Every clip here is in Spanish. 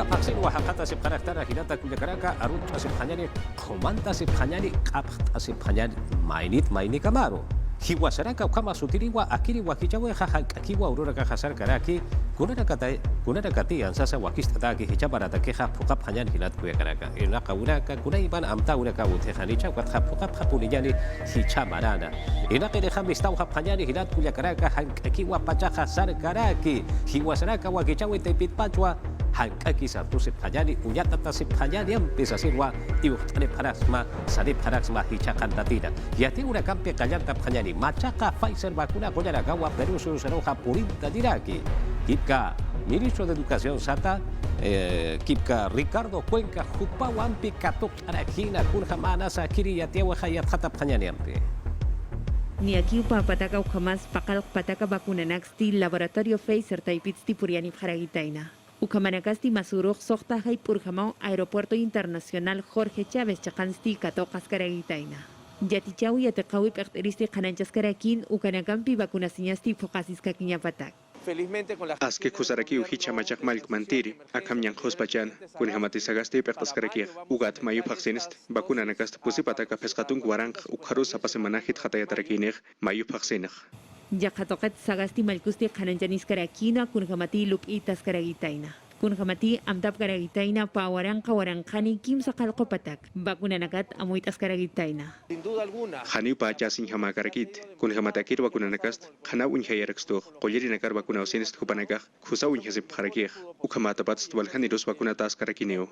Ukapaksin wahakata si karaktara hinata kuyakaraka arut asip hanyani komanta asip hanyani kapt asip hanyani mainit kamaro. Hiwasaraka ukama sutiriwa akiri wakichawe akiwa urura kahasar karaki kunara kati ansasa wakista taki hichabarata keha pukap hanyani hinat kuyakaraka. Inaka unaka kunaiban amta unaka utehanicha wat hapukap hapuniyani hichabarana. Inaka deha mistau hap hanyani hinat kuyakaraka akiwa pachaha sar karaki. Hiwasaraka wakichawe tepit pachwa hankaki satu sip hanyani unyata tasip hanyani yang bisa sirwa iuhtane parasma sadip parasma hichakan tatina yati una kampe kallanta hanyani machaka Pfizer vacuna koyara gawa Perú susaroja purinta diraki kipka ministro de educación sata kipka Ricardo Cuenca jupawampi katok arakina kunhamana sakiri yatiawa hayat hatap hanyani ampi. Ni aquí upa pataka ukamas pakal pataka vacuna naxti laboratorio Pfizer taipitsti puriani haragitaina. Ukamanakasti Masuruk Sokta Hay Purjamao Aeropuerto Internacional Jorge Chávez Chakansti Katokas Karagitaina. Yatichau Yatakawi Perteristi Kananchas Karakin Ukanakampi Vacunasiñasti Fokasis Kakiñapatak. Felizmente con la aske kusaraki uhicha machak malik mantiri akam yang hospachan kun hamati sagasti pertas karaki ugat mayu vaksinist vacuna nakast pusipataka pesqatung warang ukharu sapasemanahit khatayatarakiner mayu vaksinah. Yakatoket sagasti malkusti Kananchanis Karakina Kunhamati Lupitas Karagitaina. Kunhamati Amtap Karagitaina Pawaranka Warankani Kim Sakalko Patak Vacunanakat Amuitas Karagitaina. Sin duda alguna. Hani pacha sin hama karakit kunhamatakir vacunanakast khana unhayarakstor qoyerinakar vacuna osinist hupanakah khusa unhasip karakih ukhamata patst walhanirus vacunatas karakineo.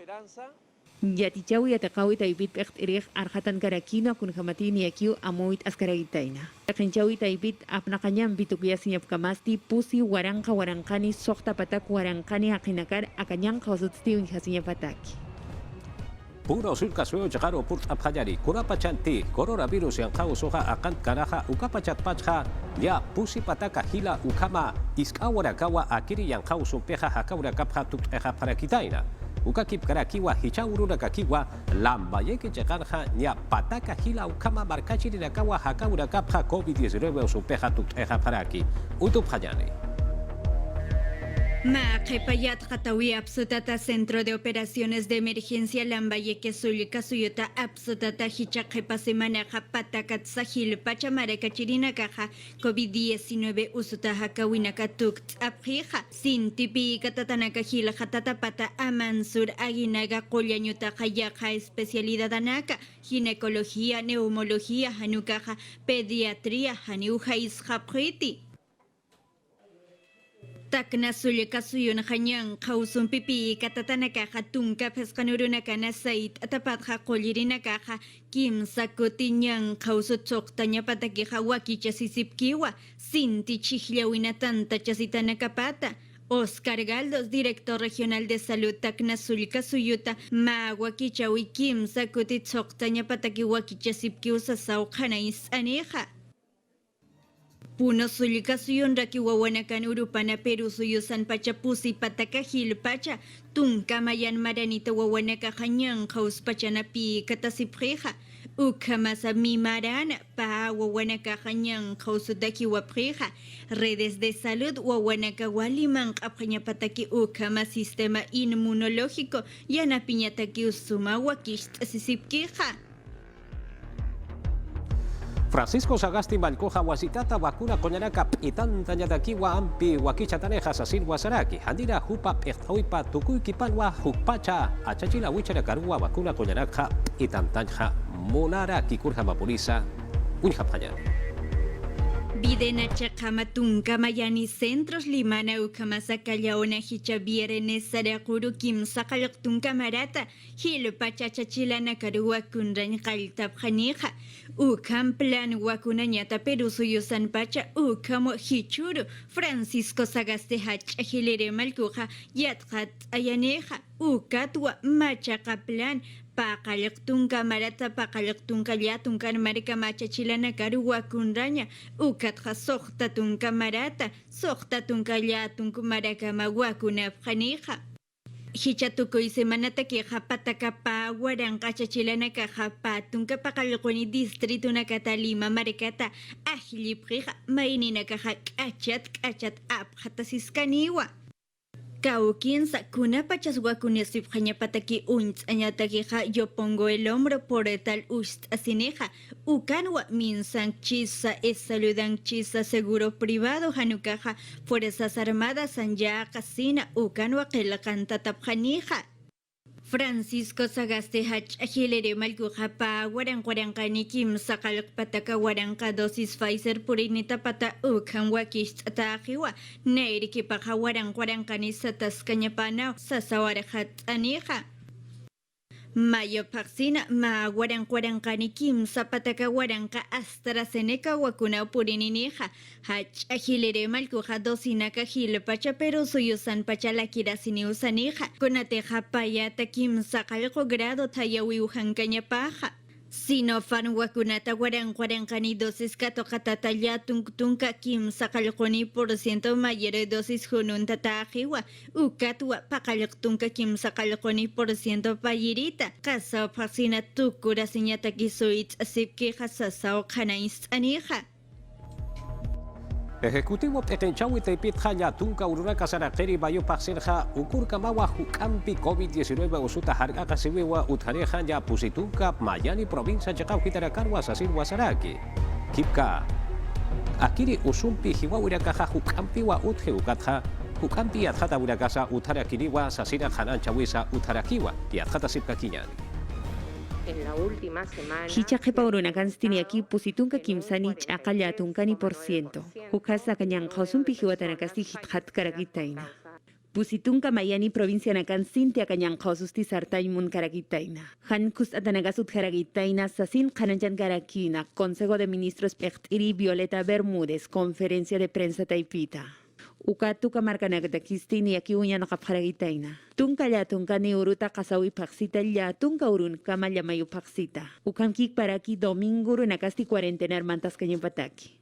Yatichau yatakawi taibit erich arhatan karakina kunhamati niakiu amuit askaragitaina. Takinchawi taibit apnakanyam bitukuya sinyap kamasti pusi warankani sokta patak warankani akinakar akanyang kausutsti unhasinya pataki. Puro sulka suyo chakaro purt aphayari kurapachanti coronavirus yang kau soha akan karaha ukapachat pacha ya pusi pataka hila ukama iskawara kawa akiri yang kau sumpeha hakawara kapha tut eha para kitaina. Ukakip karakiwa hichauruna kakiwa lamba yeke chekarja nya pataka hila ukama markachiri nakawa hakaura kapha COVID-19 usumpeha tut eha paraki utup hajani. Maaqepayat Jatawi Absutata Centro de Operaciones de Emergencia Lambayeque Sulika Suyuta Absutata Hichakepa Semana Japatakat Sahil Pachamareka Chirina Caja COVID-19 Usuta Hakawinaka Tukt Abhija Sin Tipi Katatanaka Hila Jatatapata Amansur Aguinaga Kolyanyuta Hayaka Especialidad Anaka Ginecología, Neumología, Hanukaja, Pediatría, Hanuja Ishapriti. Takna sulika suyun hanyang kausun pipi katatana kaha tungka peskanuruna kana sait atapat ha kolirina kaha kim sakutinyang kausut soktanya pataki hawaki chasisipkiwa sinti chihlawina tanta chasitana kapata. Oscar Galdos, director regional de salud Takna sulika suyuta mawakichawi kim sakutit soktanya pataki wakichasipkiwa sa saukanais aneha. Puno sulika suyun raki wawanakan urupana Peru suyusan pacha pusi pataka hil pacha tungka mayan maranita wawanaka hanyang kaus pacha napi katasipreja ukamasa mi marana pa wawanaka hanyang kausudaki wapreja redes de salud wawanaka walimang apanya pataki ukama sistema inmunológico yana piñataki usuma wakist sisipkija. Francisco Sagasti Malcoja wasitata vacuna coñanaca itan tañadakiwa ampi wakichataneja sasin wasaraki handira jupa pehtawipa tukuykipanwa jupacha achachila wichara karua vacuna coñanaca itan tanja monara kikurja mapurisa unjapanyani. Videna chakamatungka mayani centros limana ukamasa kallaona hichaviere nesarakuru kim sakalaktunka marata hil pachachachilana karua kunran kaltab khanija ukam plan wakunanyata Peru suyusan pacha ukamo hichuru Francisco Sagaste hachahilere malkuja yatkat ayaneja ukatwa machaka plan Pakalaktunka marata pakalaktunka yatunkan marika machachilana karua kunraña ukatja sohtatunka marata sohtatunka yatunku maraka mawakuna pjanija. Hichatukuy semanata que japataka pa waranka chachilana ka japatunka pakalakuni distrito na katalima marikata ahiliprija mainina ka kachat apjatasiskaniwa. Kaukinsa kunapachas wakunesip pataki unts añataquija yo pongo el hombro por tal ust asineja ukanwa minsan chisa es saludan chisa seguro privado hanukaja fuerzas armadas anja casina ukanwa kelakanta tapjanija Francisco Sagaste Hach Agilere Malguja pa Guaranguarancani Kim Sakalak Pataka Guaranca dosis Pfizer Purinita Pata Ukan Wakish Atajiwa Neiriki Paja Guaranguarancani Satas Cañapana Sasawarahat Anija Mayo Paxina Ma Guaranguarancani Kim Zapataka Guaranca AstraZeneca Wakuna Purinija Hach Agilere Malguja dosinaka Gil Pacha pero suyusan Pachala Kirasini Usanija Conateja Payata Kim Sakalko grado Tayawi Ujan Cañapaja Sinofan Wakunata Guaranguarancani dosis Katokatata ya Tunka Kim Sakalkoni por ciento mayor dosis Junun Tatajiwa Ukatwa Pakaloktunka Kim Sakalkoni por ciento Payirita Casa Pasina Tukura Siñata Kisuit Asipki Hasasao Kanais Anija Ejecutivo Tetenchawi Teipitja Yatunka Ururaka Sarakeri Bayo Paxerja Ukurkamawa Hukampi COVID-19 Usuta Hargaka Siwiwa Uthareja Ya Pusitunka Mayani Provincia Chakau Kitarakarwa Sasir Wasaraki Kipka Akiri Usumpi Hiwawirakaja Hukampi wa Uthe Ukatja Hukampi Yadjata Urakasa Utharakiriwa Sasira Hanan Chawisa Utharakiwa Yadjata Sipka Kiñani En la última semana, Hichaje paurunakanstini aquí pusitunka kimsani chakallatunkani por ciento. Hukasa kanyan kausun pijiwatanakasti hithat karakitaina. Pusitunka mayani provincia nakansinti akanyan kaususti sartaimun karakitaina. Hankus atanagasut karakitaina sasin kananjan karakina. Consejo de Ministros Pechtiri Violeta Bermúdez. Conferencia de prensa taipita. Ukatuka markanagdakistini aquí uña nakapharagitaina. Tunka ya tunka ni uruta kasawi paksita ya tunka urun kama llamayu paksita. Ukankik para aquí domingo nakasti cuarentenar mantas kanyapataki.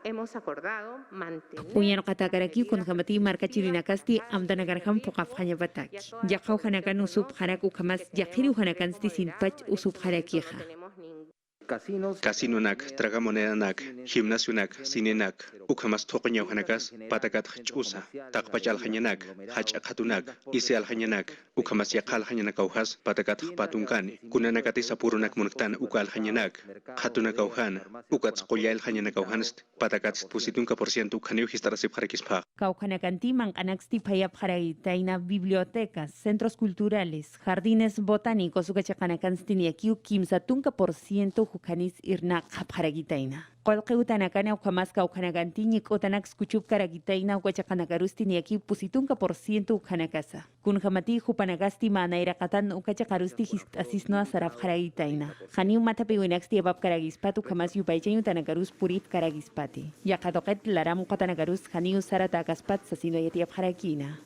hemos acordado mantener Uña nakatakaraki kun kamati marka chirinakasti amdanagarham pokaf kanyapataki. Yakau hanakan usup hanak ukamas yakiri hanakan sti sinpach usup harakiha. tenemos ningún Casinonak, tragamonedanak, gimnasionak, cinenak, ukamas toqñaw hanakas, patakat chusa, taqpachal hanyanak, hachakatunak, isial hanyanak, ukamas yaqal hanyanakauhas, patakat patunkani, kunanakati sapurunak munaktan ukal hanyanak, hatunakauhan, ukats qoyail hanyanakauhanst, patakat pusitunka por ciento ukaniw histarasip harakispa. Kauhanakanti mankanaksti payap haragitaina bibliotecas, centros culturales, jardines botánicos ukachakanakanstini aquí kimsatunka por ciento hukanis irna kapharagitaina. Kolqeutanakana ukamas kauhanakanti nikotanak skuchup karagitaina ukachakanakarusti aquí pusitunka por ciento ukanakasa. Kunhamati hupanagasti manairakatan ukachakarusti histasisno saraf haragitaina. Haniu matapiwinaksti abab karagispatu ukamas yupaychayu tanakarus purif karagispati. Yakadoket laram ukatanakarus haniu saratakaspat sasino yatiap harakina.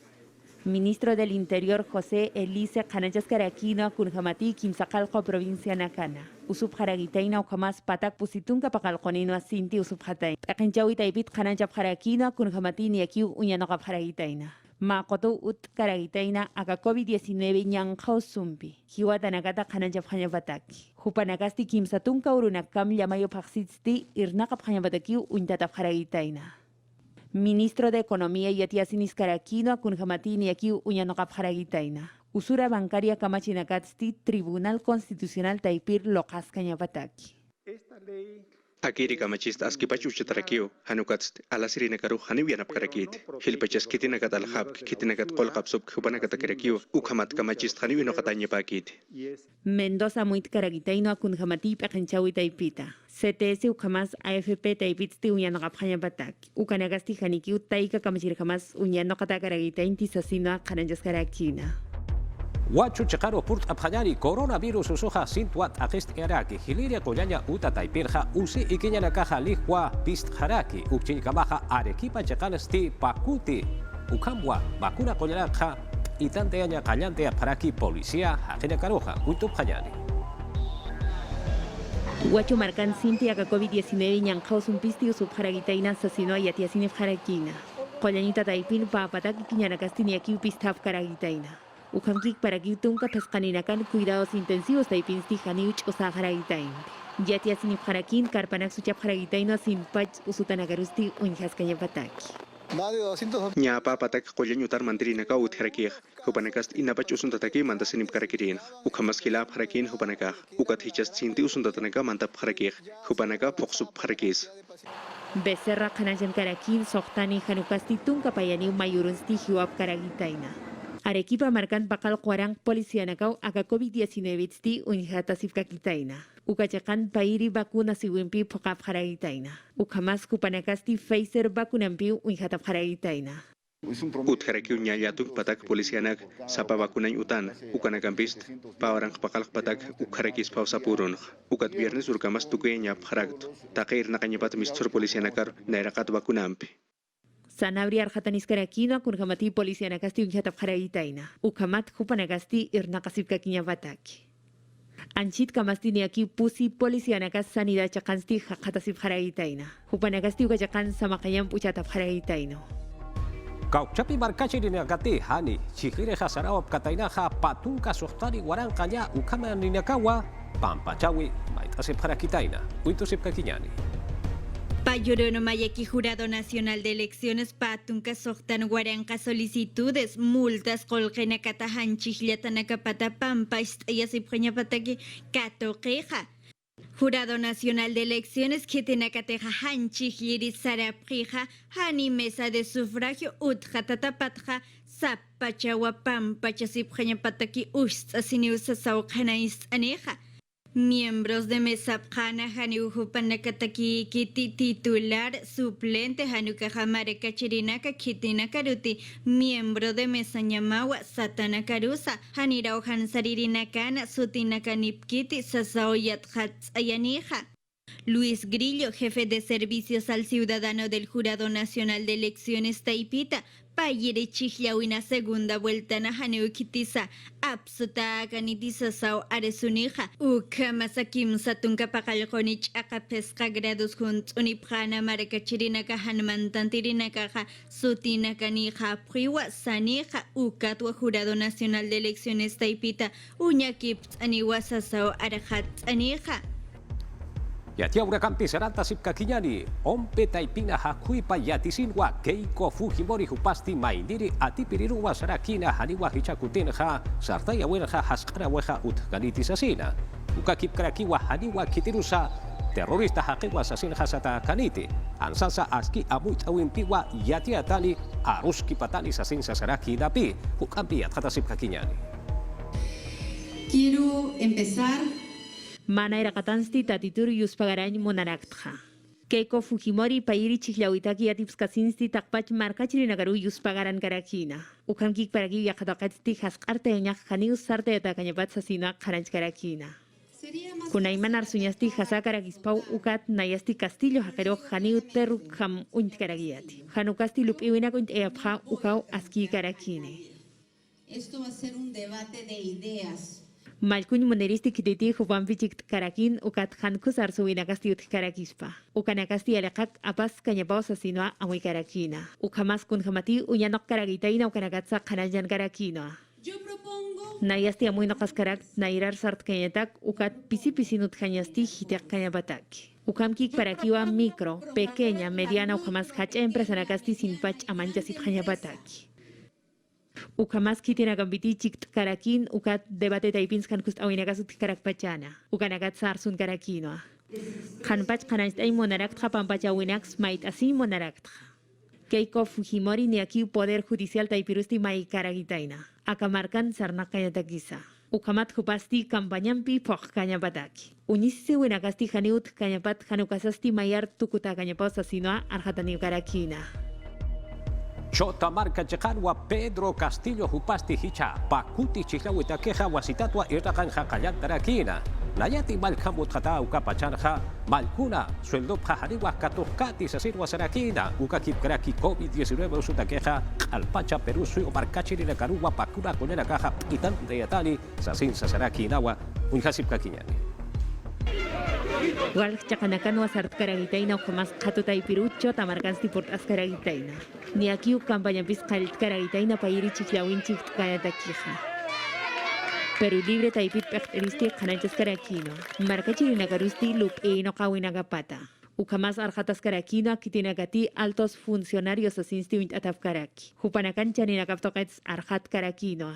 Ministro del Interior José Elise Canachas Caraquino Kunhamati Kimsacalco Provincia Nakana. Usup Haragitaina Ukamas Patak Pusitunka Pacalconino Asinti Usup Hatai. Akenchawi Taipit Canachap Harakino Kunhamati Niakiu Uñanoka Haragitaina. Makoto Ut Karagitaina Aka COVID-19 Nyankau Sumpi. Hiwatanagata Canachap Hanyabataki. Hupanagasti Kimsatunka Urunakam Yamayo Paxitsti Irnakap Hanyabataki Untatap Haragitaina. Ministro de Economía Yatiasinis Caraquino Kunhamatini aquí Uñanokap Haragitaina. Usura bancaria Kamachinakatsti Tribunal Constitucional Taipir Lokas Cañapataki. Akiri kamachist askipachu chitarakiyo, hanukatst alasirinakaruk haniwianap karakit. Hilpachas kitinakat alhab, kitinakat kolkapsup kupanakat karakiyo, ukhamat kamachist haniwinokatanya pakit. Mendoza Muit Caragitaino Kunhamati Pakenchawi Taipita. CTS Ukamas AFP Taipitsti Uñanokap Hañapataki. Ukanagasti Hanikiu Taika Kamachirkamas Uñanokata Karagitainti Sasina Karanjas Karakina. Wachu chekaro purt abhanyari coronavirus usuha sintuat agest eraki hiliria koyanya uta taipirja usi ikinyana kaja lihwa pist haraki ukchinkamaja arequipa chekalasti pakuti ukambwa bakuna koyanaja itante aña kallante paraki policía ajena karoja uitup hanyari. Huacho marcan Cintia COVID-19 Nyankhaus un pisti usub haragitaina sasino yatiasine harakina. Koyanita taipin papataki kiñanakastini aquí upistaf karagitaina. Ukankik para kitunka pescaninakan cuidados intensivos taipinsti haniuch usa haragitaina. Yatiasine harakin karpanak suchap haragitaina sin pach usutanagarusti unjas kanyapataki. Más de 200. Ñapa patak qolla ñutar mandirina ka utjarakiq. Hupanakast inapach usuntataki manta sinip karakirin. Ukamas kilap harakin hupanaka. Ukat hichas cinti usuntatanaka manta harakiq. Hupanaka poqsup harakis. Becerra kanajan karakin sohtani hanukasti tunka payani mayurunsti hiwap karagitaina. Arequipa marcan bakal kuarang polisianakau aka COVID-19 sti unjata sifkakitaina. Ukachakan pairi bakuna siwimpi pokap haragitaina. Ukamas kupanakasti Pfizer bakunampi unjata haragitaina. Utjarakiu ñallatuk patak polisianak sapa vacunañ utan. Ukanakampist pawarang pakalak patak ukharakis pausapurun. Ukat viernes urkamas tukeña haragtu. Taqir nakañapat mistur polisianakar nairakat vacunampi. Sanabri arjatanis karakino kunhamati polisianakasti unjata haragitaina. Ukamat kupanakasti irnakasifkakiña bataki. Anchit kamasti niaki pusi polisianakas sanidad chakansti hakatasif haragitaina. Hupanakasti ukachakan samakayam puchatap haragitaino. Kauchapi markachiri nagati hani chihire hasarao katainaha patunka sohtari waranqalla ukama ninakawa pampachawi maitasip harakitaina uitusip kakiñani. Payorono Mayaki Jurado Nacional de Elecciones Patunca Sohtan Guaranca solicitudes, multas, colgena catahan chihliatanaka patapampa, yasipjañapataki catoqueja. Jurado Nacional de Elecciones Kitenacateja Hanchihiri Saraprija, Hani Mesa de Sufragio Utjatatapatja, Zapachawa Pampa Chasipjañapataki Ust Asiniusa Saukanais Aneja. Miembros de Mesa Pjana Hanujupanakataki Kiti titular suplente Hanuka Jamareka Chirinaka Kitina Karuti, miembro de Mesa Ñamawa Satana Karusa, Hanirao Hansaririnakana Sutinakanipkiti Sasaoyat Hats Ayanija. Luis Grillo, jefe de servicios al ciudadano del Jurado Nacional de Elecciones Taipita, Payere Chihliawina segunda vuelta na Haneukitisa, Apsuta Ganitisa Sao Aresunija, Ukamasakim Satunka Pakalkonich Akapesca Grados Hunt Uniprana Maracachirinaca Hanmantantirinakaja, Sutinakanija Priwa Sanija, Ukatwa Jurado Nacional de Elecciones Taipita, Uñakipt Aniwasa Sao Arajat Anija. Yatia urakampi seranta sipkakiñani ompe taipina hakuipa yatisinwa Keiko Fujimori hupasti maindiri atipiriruwa sarakina haniwa hichakutinja sartaya wenja haskara weja utganitisasina ukakipkrakiwa haniwa kitirusa terrorista hakiwa sasinja sata kaniti ansasa aski amuit awimpiwa yatia tali aruski patani sasinsa saraki dapi hukampi atkata sipkakiñani. Quiero empezar Mana irakatansti tatitur yuspagarañ monaraktja. Keiko Fujimori pairi chihlawitaki atipskasinsti takpach markachirinagaru yuspagaran karakina. Ukamkik paraki yakataqatsti hasqarta yañaq hanius sarta yatakañapat sasina qaranch karakina. Kunayman arsuñasti hasakarakispaw ukat nayasti Castillo haqero haniu terru ham uñtkaragiyati. Hanukasti lupiwina eyapja ukaw aski karakine. Esto va a ser un debate de ideas. Malkuñ moneristi kititi hupanpichik karakin ukat hankus arsuwinakasti utkarakispa. Ukanakasti alaqak apas kañapaw sasinua amuy karakina. Ukamas kunhamati uñanok karagitaina ukanakatsa qanayan karakina. Yo propongo Nayasti amuy noqaskarak nairar sart kañatak ukat pisi-pisinut kañasti hitiak kañapatak. Ukamkik parakiwa micro, pequeña, mediana ukamas hacha empresanakasti sinpach amanchasit kañapatak. Ukamas kitina gambiti chikt karakin ukat debate taipins kan kust awinagasut karakpachana. Ukanagat sarsun karakino. Kanpach kanast ay monarakt pampacha awinax mait asin monarakt. Keiko Fujimori ni aquí Poder Judicial taipirusti mai karagitaina. Akamarkan sarnak kañatakisa. Ukamat hupasti kampanyampi pok kañapataki. Unisisi winakasti haniut kañapat hanukasasti mayar tukuta kañapaw sasinoa arhatani karakina. Chota marca chekanwa Pedro Castillo hupasti hicha pakuti chihlawita keja wasitatwa irrakan hakayan tarakina. Nayati malkamut hata ukapachanja malkuna sueldo pajariwa katuhkati sasirwa sarakina ukakip kraki COVID-19 usuta keja alpacha Perú suyo markachiri na karuwa pakuna kunena kaja itan de yatani sasin sasarakinawa unhasip kakiñani. Wal chakanakan wasart karagitaina ukamas katutay pirucho tamarkansti port askaragitaina. Ni aquí campaña piscalit karagitaina pairi chiklawin chikt kanatakija. Perú libre taipit pekteristi kanachas karakino. Marka chirinagarusti lup no kawinagapata. Ukamas arjatas karakino kitinagati altos funcionarios asinsti uint ataf karaki. Hupanakan chaninakaptokets arjat karakino.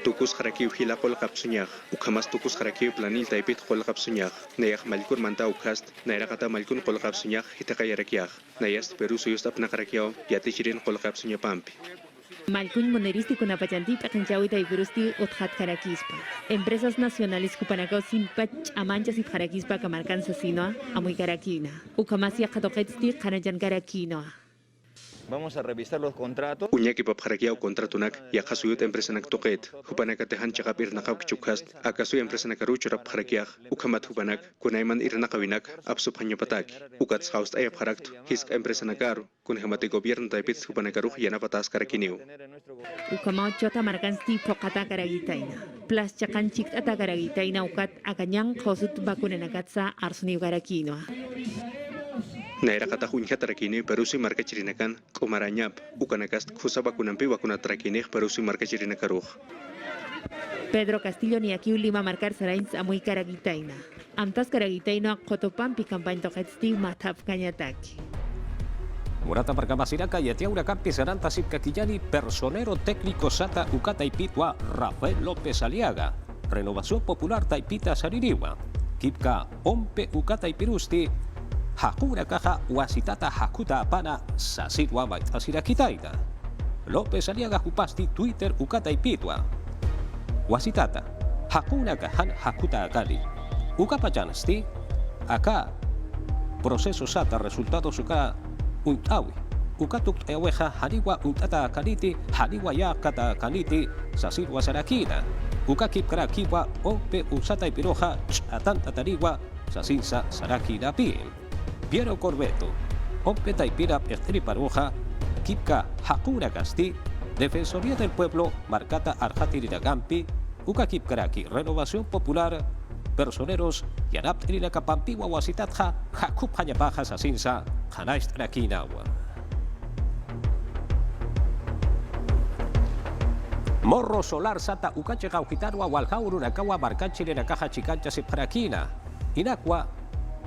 Tukus harakiw hila kol kapsunyag, ukamas tukus harakiw planil taipit kol kapsunyag, nayak malikun manta ukast, nairakata malikun kol kapsunyag hitakayarakyag, nayast peru suyustap nakarakyaw, yati chirin kol kapsunya pampi. Malkun moneristi kuna pachanti pakinchawi taipirusti uthat karakispa. Empresas nacionales kupanakaw simpach amanchas it karakispa kamarkan sasino amuy karakina. Ukamas yakatoketsti kanajan karakino. Vamos a revisar los contratos. Uñaki pap harakiyaw kontratunak, yakasuyut empresa nak toket, hupanakatehan chakap irnakaw kichukast, akasuy empresa nakaruchurap harakiyag, ukamat hupanak, kunayman irnakawinak, apsup hanyapatak, ukats haust ayap haraktu, hisk empresa nakaru, kunhamati gobierno taipit hupanakaruh yanapatas karakiniw. Ukamao chota markansti pokata karagitaina. Plus chakan chikt ata karagitaina ukat akanyang khosut bakunanakatsa arsuniw karakino. Nairakata hunyat tarakini perusi marka cirinakan komaranyap ukanakast kusaba kunampi wakuna tarakini perusi marka cirinakaruh. Pedro Castillo ni aquí Lima marcar sarains amuy karagitaina. Amtas karagitaina kotopampi kampañ toketsti matap kanyataki. Murata Marcamasiraca y Atiaura Campi Saranta Sipcaquillani, personero técnico Sata Ucata y Pitua, Rafael López Aliaga, Renovación Popular Taipita Saririwa, Kipka Ompe Ucata y Pirusti, Hakura Caja Wasitata Hakuta Apana, Sasirwa Baitasirakitaina, López Aliaga Jupasti Twitter Ucata y Pitua, Wasitata, Hakuna Cajan Hakuta Akali, Ucapayanasti, acá, proceso Sata, resultados Uca. Untawi, ukatuk eweja haniwa untata kaniti, haniwa ya kata kaniti, sasirwa sarakina, ukakip karakiwa, ompe usata ipiroja, atanta tariwa, sasinsa sarakina pin. Piero Corbeto, ompe taipira estriparoja, kipka hakura gasti, Defensoría del Pueblo, marcata arjatiriragampi, ukakip karaki, Renovación Popular, personeros yanap trinaka pampiwa wasitatja hakup hañapaja sasinsa hanais trakinawa. Morro solar sata ukache gaujitarwa walhauru nakawa markanchile nakaja chicancha siprakina. Inakwa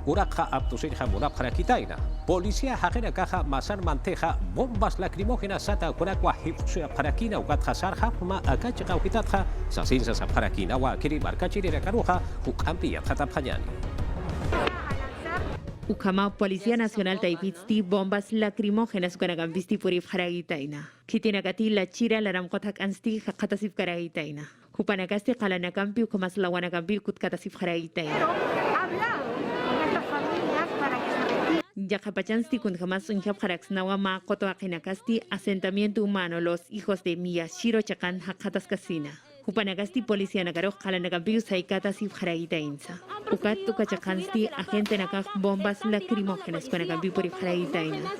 urakja aptusirja munap harakitaina. Policía hajena caja masar manteja bombas lacrimógenas sata kunakwa hipsuya parakina ugatja sarja ma akache gaujitatja sasinsa saparakina wa kiri markanchile nakaruja hukampi yatjata panyani. Ukamao Policía Nacional Taipitsti bombas lacrimógenas kanagambisti purif haragitaina. Kitinakati la chira la ramkotak ansti hakatasif karagitaina. Kupanakasti kalanakampi ukamas lawanakampi kutkatasif haragitaina. Yakapachansti kun jamás unjab haraksnawa ma koto akinakasti asentamiento humano los hijos de Miyashiro Chakan hakatas kasina. Upanagasti Policía Nakaroj kalanakampi saikatasif haragitainsa. Ukat tukachakansti agente nakaj bombas lacrimógenas kanakampi purif haragitaina.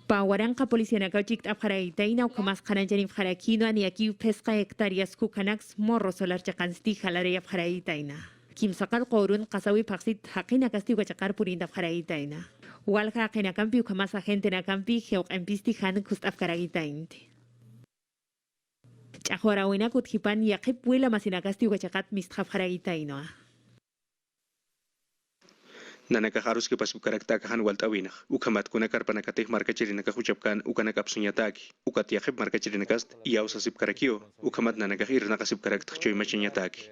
Pawaranka Policía Nakauchik abharagitaina ukamas kananjanif harakino ni aquí pesca hectáreas kukanaks morro solar chakansti halare abharagitaina. Kimsakal korun kasawi paksit hakina kasti ukachakar purinda abharagitaina. Walha hakina kampi ukamas agente nakampi geok empisti han kustaf karagitainte. Chahora wina kuthipan yakip wila masinakasti ukachakat misthaf haragitainoa. Nanaka harus ke pasuk karakta kahan waltawinah, ukamat kuna karpanakatih marka cirinaka hucapkan ukanakap sunyataki, ukat yakip marka cirinakast iau sasip karakio, ukamat nanaka irnaka sip karakta coy machinyataki.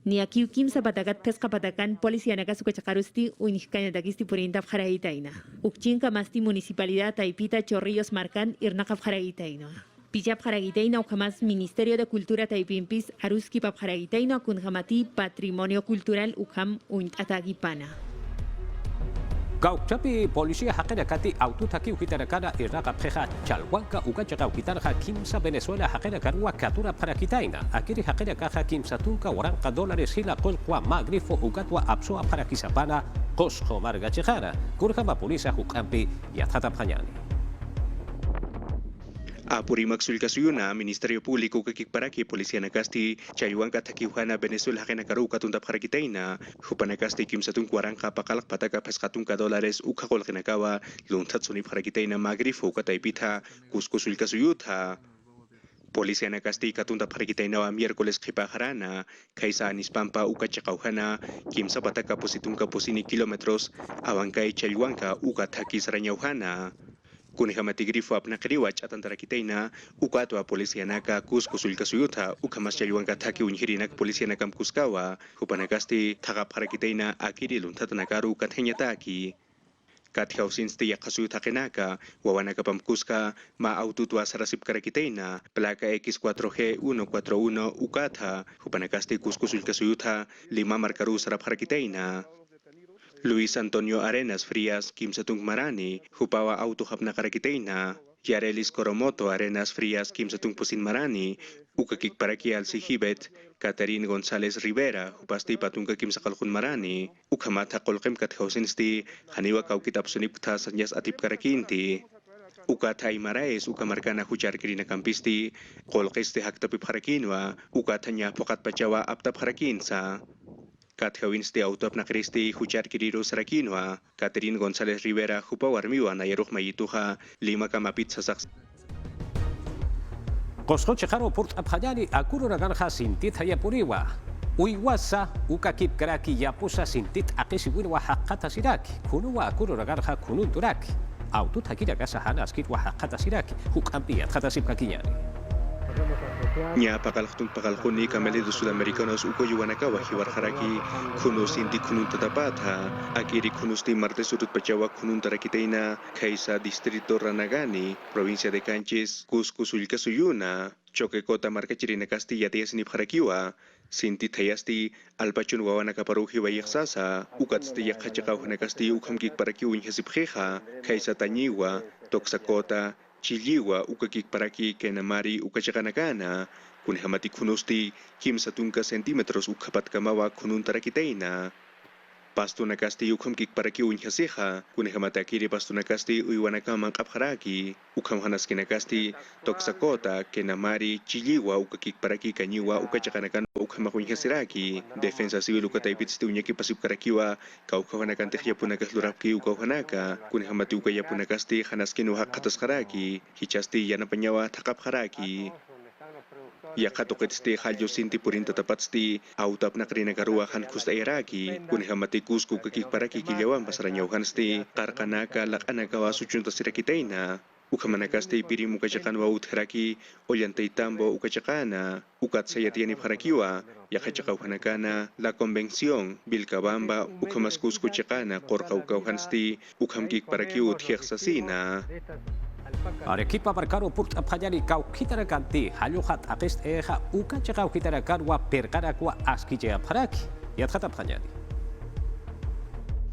Ni aquí kimsa patakat pesca patakan Policía Nakas ukachakarusti uinihkanya dakisti purinta haragitaina. Ukchinka masti municipalidad Taipita Chorrillos marcan irnaka haragitainoa. Pijap haragitaina ukamas Ministerio de Cultura Taipimpis aruski pap haragitaina kunhamati Patrimonio Cultural ukam uintatagipana. Gauchapi policía hakena kati autotaki ukitarakana irnaka preja chalwanka ukachaga ukitarja kimsa Venezuela hakena karua katura para kitaina akiri hakena kaja kimsa tunka waranka dólares hila kolkwa magrifo ukatwa apsoa para kisapana kosho marga chejara kurjama polisa hukampi yatata panyani. Apuri maksulkasuyuna Ministerio Público kikparaki Policía Nakasti chayuan katakiuhana Venezuela hakena karu katundap harakitaina hupanakasti kimsatun kuaranja pakalak pataka pescatunka dólares ukakol kinakawa luntatsunip harakitaina magrifo kataipita kuskusulkasuyutha Polisia nakasti katunda parikitainawa miércoles kipaharana, kaisa anispampa ukachakauhana, kimsa pataka positungka posini kilometros, awangkai chalwanka uka takis ranyauhana. Kunihamati grifo apnakriwach atantara kitaina, ukatwa polisia naka kuskusul kasuyuta, ukamas chalwanka taki unhirinak polisia nakam kuskawa, hupanakasti taga parakitaina akirilun tatanakaru kathenyataki. Katkau sinsti yakasuyu takenaka, wawanaka pamkuska, ma aututwa sarasip karakitaina, plaka X4G 141 ukata, hupanakasti kuskusul kasuyuta, 5 markaru sarap harakitaina. Luis Antonio Arenas Frias, Kimsatung Marani, hupawa auto hapna karakitaina, Yarelis Coromoto Arenas Frias, Kimsatung Pusin Marani, ukakik paraki al Sihibet, Catherine González Rivera, hupasti patunga kimsakalkun Marani, ukamata kolkem kathausinsti, haniwa kaukitap sunipta sanyas atip karakinti. Ukatay Maraes, ukamarkana hujar kirina kampisti, kolkeste haktapip harakinwa, ukatanya pokat pachawa aptap harakinsa. Kathawinsti autop na Kristi hujar kiriro sarakinwa, Catherine González Rivera hupawarmiwa na yaruk mayituha, 5 kamapit sa saks. Qosqoche qaro purt aphañani akuru ragarqa sintit hayapuriwa. Uywasa ukakip karaki yapusa sintit aqisiwirwa haqqata siraki. Kunuwa akuru ragarqa kunun turaki. Autut hakira kasa hana askirwa haqqata siraki. Hukampi atqatasip kakiñani. Nya pakalkhuni kamalidos sudamericanos uko yuwanakawa hiwarharaki kunos indi kunun tatapata akiri kunusti martes urut pachawa kunun tarakitaina kaisa distrito Ranagani provincia de Canches Cuscusulca Suyuna Choquecota marca chirina Castilla tias ni harakiwa sinti tayasti alpachun wawanaka paruhi wayaksasa ukatsti yakachakaw hanakasti ukhamkik parakiw inhasipjeja kaisa tañiwa toxacota Chiliwa ukakik paraki kenamari ukachakanakana, kunhamati kunusti kimsatunka centimetros ukapat kamawa kunun tarakitaina. Pasto nakasti ukamkik paraki unhaseja, kunhamata kiri pasto nakasti uywanakaman kapharaki, ukamhanas kinakasti toxacota kenamari chiliwa ukakik paraki kanyiwa ukachakanakan ukamakunhasiraki, defensa civil ukataipitsti unyaki pasip karakiwa, kaukawanakante yapunakas lurapki ukauhanaka, kunhamati ukayapunakasti hanaskinu hakatasharaki, hichasti yanapanyawa takapharaki. Yakatoketsti halyo sinti purinta tapatsti autap na karinagaruwa han kusta iraki kunhamati kusku kakik paraki kilyawan pasaranyauhansti karkanaka lakanakawa suchunta sirakitaina ukamanakasti pirimu kachakanwa utharaki ollantay tambo ukachakana ukat sayatiani harakiwa yakachakauhanakana la convención Vilcabamba ukamas kusku chakana korkauhansti ukamkik paraki uthiaksasina. Arequipa marcaro purt aphañani kaukitara kanti haluhat apest eja ukacha kaukitara karwa perkarakwa askije apharaki yathat aphañani.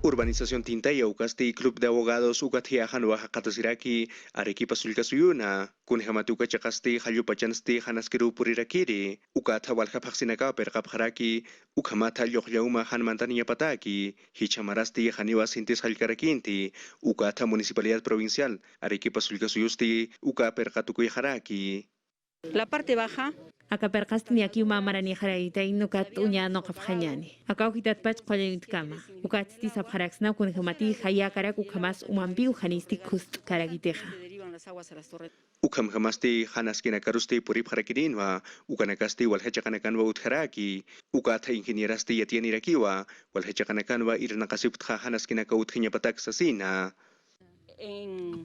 Urbanización Tintaya ukasti Club de Abogados ukathiahan Oaxacatasiraki Arequipa Sulcasuyuna kunhamati ukachakasti halyupachansti hanaskiru purirakiri ukatha walhapaksinaka perkapharaki ukamata lyoqllauma hanmantaniya pataki hichamarasti haniwa sintis halkarakinti ukatha Municipalidad Provincial Arequipa Sulcasuyusti uka perkatukuyaharaki. La parte baja Acá percasti aquí uma marani haragita inukat unya no kaphañani. Acá ukitat pach qolenit kama. Ukat sti sabharaxna kun hamati haya karak ukamas umambi uhanisti kust karagiteja. Ukamhamasti hanaskina karusti purip harakirinwa ukanakasti walhachakanakanwa utharaki ukatha ingenierasti yatianirakiwa walhachakanakanwa irnakasiptha hanaskina kauthinya patak sasina.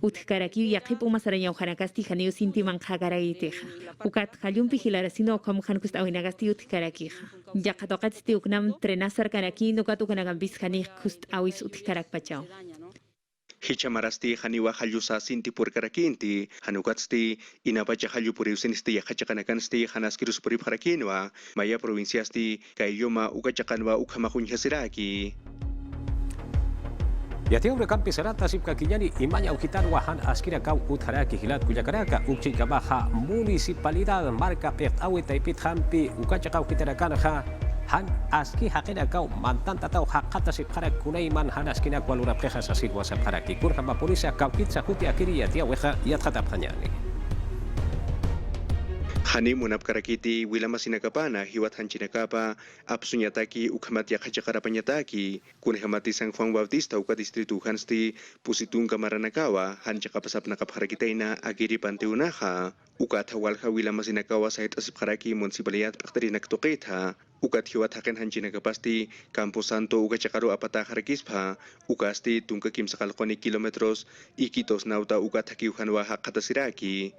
Utkaraki yaqip umasaraña uhanakasti haneo sinti manqakaragiteja. Ukat halyum pihilarasino okam hankust awinagasti utkarakija. Yaqatoqatsti uknam trenasar karaki nukat ukanagambis hanik kust awis utkarak pachao. Hichamarasti haniwa halyusa sinti purkarakinti hanukatsti inapacha halyu puriusinisti yakachakanakansti hanaskirus purip harakinwa maya provinciasti kayyoma ukachakanwa ukamakunhasiraki. Yatiang rekampi serata sipka kinyani imanya ukitan wahan askira kau utharaki hilat kujakaraka ukcin kabaha municipalidad marka pert awi taipit hampi ukachakau kitarakan ha han aski hakina kau mantan tatau hakata sipharak kunaiman han askina kwalura preha sasir wasa pharaki kurhamba polisi kau kitsa huti akiri yatia weha yathatap hanyani. Hani munap karakiti wilama sinakapana hiwat hanchinakapa apsunyataki ukhamati akhachakarapanyataki kunhamati San Juan Bautista uka distritu hansti pusitun kamaranakawa hanchakapasap nakapharakitaina agiri panteunaha uka thawalha wilama sinakawa sahit asipharaki municipalidad paktari naktoketha ukat hiwat haken hanchinakapasti Campo Santo uka chakaro apata harakispa ukasti tungka kimsakalkoni kilometros ikitos nauta uka thakiuhanwa hakatasiraki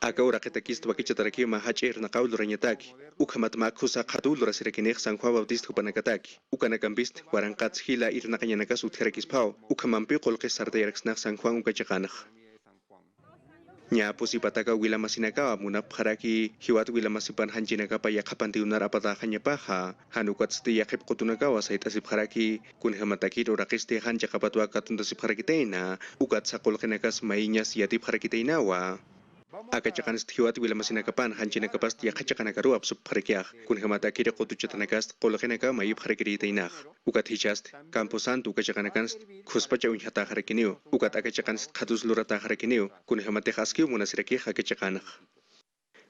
Aka ura ketakist wakichataraki mahachir na kaul ranyataki. Ukamat makhusa khatul rasirakinek San Juan Bautista hupanakataki. Ukanakambist warangkats hila irnakanyanakas utherakis pao. Ukamampi kolkes sartayaraksnak San Juan ukachakanak. Nya pusipataka wilama sinakawa munap haraki hiwat wilama sipan hanchinakapa yakapantiunar apata hanyapaha. Hanukatsti yakip kotunakawa saitasip haraki kunhamataki rorakisti hanchakapatwa katuntasip harakiteina. Ukat sakolkenakas mainyas yatip harakiteinawa. Akachakan hiwat wilama sinakapan hanchinakapas yakachakanakarua subharikiak kunhamata kiri qotuchatanakas qolqenaka mayib harikiritainaq ukat hichast Campo Santo ukachakanakan khuspacha unhata harakiniu ukat akachakan khatus lurata harakiniu kunhamate khaskiu munasiraki akachakanaq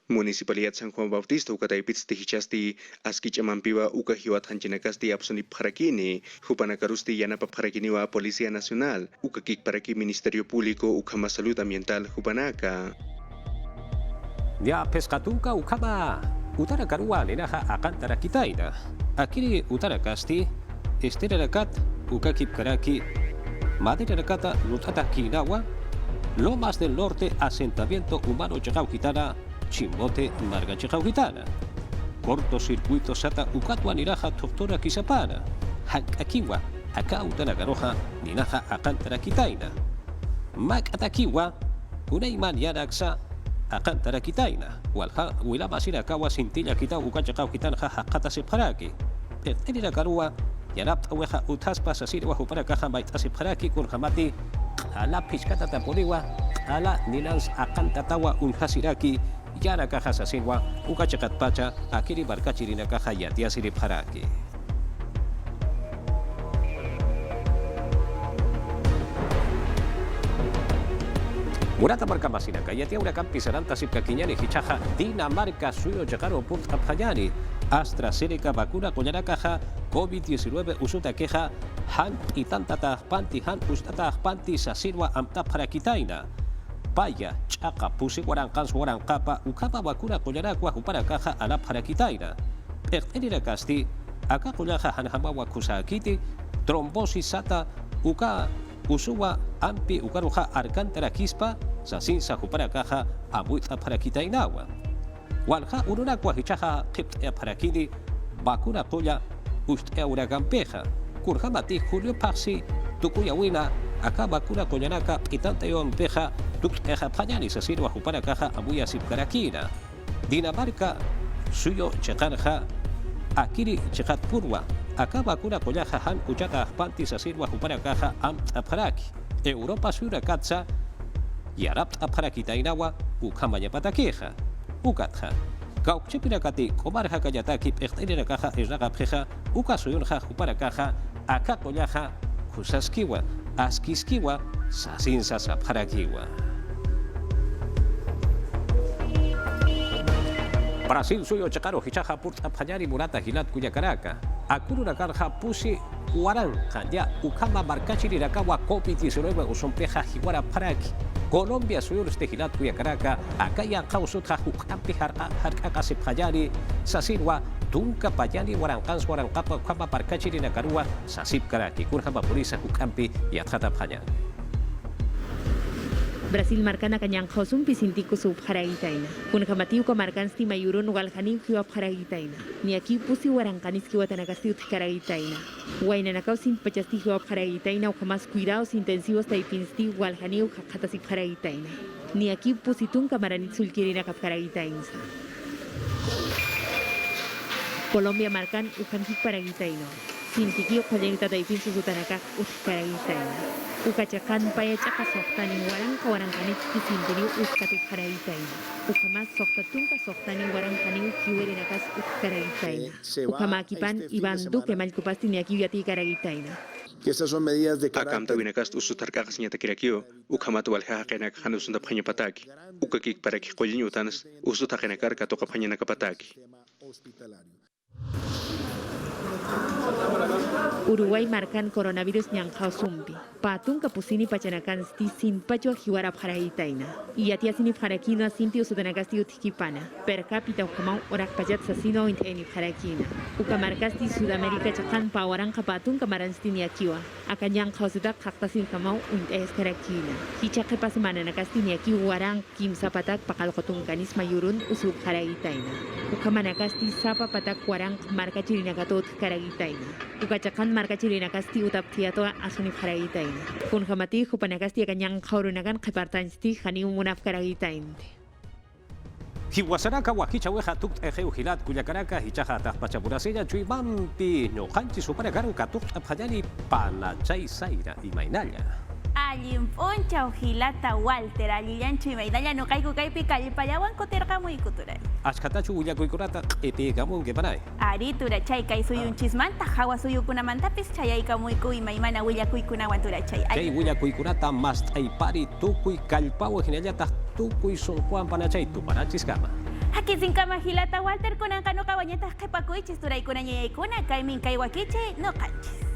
Municipalidad San Juan Bautista ukataipits hichasti askichamampiwa uka hiwat hanchinakasti apsuni harakini hupanakarusti yanapa harakiniwa Policía Nacional ukakik paraki Ministerio Público ukama Salud Ambiental hupanaka Ya pescatunka ukama utara karua lenaha akantara kitaina. Akiri utara kasti estera rakat ukakip karaki madera rakata lutata kinawa Lomas del Norte asentamiento humano Chakaukitana Chimbote Marga Chakaukitana cortocircuito sata ukatwa niraja doctora kisapana hakakiwa aka utara garoja ninaja akantara kitaina makatakiwa unaiman yaraksa akantara kitaina walha wilama sinakawa sintilla kita ukachakau kitan haqata sipharaki pertenira karua yanap aweja utaspa sasirwa hupara kaha baita sipharaki kun hamati ala piskata taporiwa ala nilans akanta tawa unhasiraki yara kaha sasirwa ukachakat pacha akiri barkachirina kaha yatia siripharaki Murata marka masina kayati ura kampi saranta sipkakinyani hichaja Dinamarca suyo chakaro punta payani AstraZeneca vacuna koñarakaja COVID-19 usuta queja han y tantata panti han ustata panti sasirwa amta para kitaina paya chaka pusi warankans warankapa ukapa vacuna koñarakwa upara caja ala para kitaina pertenira kasti aka koñaja hanhamawa kusakiti trombosis sata uka usuwa ampi ukaruja arkantara kispa sasinsa hupara caja abuita para kitainawa walha urunakwa hichaja qipt'e parakini vacuna qolla ust'e uragampeja kurhamati Julio Paxi tukuyawina aka vacuna qoñanaka p'itantayompeja tukt'eja phañani sasirwa hupara caja abuya sipkarakina Dinamarca suyo cheqanja akiri cheqatpurwa aka vacuna qollaja han uchata panti sasirwa hupara caja amt'apharaki Europa sura katsa yarapt'apharakitainawa ukhamanyapatakeja ukatja kaukchipirakati komarja kayataki p'eqt'irira kaja irraqapjeja ukasuyunja hupara caja aka qollaja kusaskiwa askiskiwa sasinsa sapharakiwa Brasil suyo chakaro hichaja purta phañari murata hilat kuya karaka akurura karja pusi waran kanya ukama barkachirakawa COVID-19 usompeja hiwara paraki Colombia suyo este hilat kuya karaka akaya kausutja hukampi harkaka siphañari sasirwa tunka payani warankans warankapa ukama barkachirinakaruwa sasip karaki kurjama purisa hukampi yatjata phañari Brasil marcana kanyang khosum pisintiku sub haragitaina. Kun kamatiu ka markansti mayurun walhani kiwa haragitaina. Ni aki pusi warankanis kiwa tanakasti utkaragitaina. Waina nakau sin pachasti kiwa haragitaina o kamas cuidados intensivos taipinsti walhani ukakatasi haragitaina. Ni aki pusitun kamaranit sulkirina kapharagitaina. Colombia marcan ukanhik paragitaino. Sintikio kanyangita taipinsu sutanaka utkaragitaina. Ukachakan paya chaka soktani warangkanit kisintini uskatu haragitaina. Ukamas soktatunka soktani warangkani kiwerinakas utkaragitaina. Ukamakipan iban duke malkupasti niaki yati karagitaina. que estas son medidas de Akam carácter. tawinakast usutarkaqa señata kirakio, ukamat walha qena hanusunda phaña pataki. Ukakik para ki qollin utanas, usuta qena karka toqa phaña pataki. Uruguay marcan coronavirus ñanqaw sumpi. Patun kapusini pachanakan sti sin pacho hiwara pharagitaina. Y atia sini pharakino sinti usutanakasti utkipana. Per cápita ukamau orak pachat sasino inteni pharakina. Ukamarkasti Sudamérica chakan pawaran kapatun kamaransti niakiwa. Akan ñanqaw sudak kaktasin kamau untes karakina. Hichaqe pasemana nakasti niaki warang kim zapatak pakalkotun kanis mayurun usuk pharagitaina. Ukamanakasti sapa patak warang marka chirinakatot karagitaina. Ukachakan marka chirinakasti utaptiato asuni pharagitaina. Kun hamati hupanakasti akanyang khaurunakan khipartansti hani umunaf karagitainte. Hiwasaraka wakichaweja tukt ejeujilat kuyakaraka hichaja tajpachapurasella chuimampi ñoqanchis supanakaru katuq apjallani panachay sayra imaynalla. Allimpuncha ujilata Walter, allillanchu y maidalla no caigo caipi calpayawan coterca muy cultural. Ashkatachu uyakuykurata q'ipiykamun panay. Aritura chay kai suyun chismanta, hawa suyukuna mantapis chayayka muy kuy maimana willakuykuna wantura chay. Kay willakuykunata mast'aypari tukuy kallpawan hinallataq tukuy sunquwan panachay tupanachisqama. Aquí sin cama hilata Walter kunan kano kawañetas qhipakuychis turaykuna ñayaykuna kay min kay wakiche no qanchis.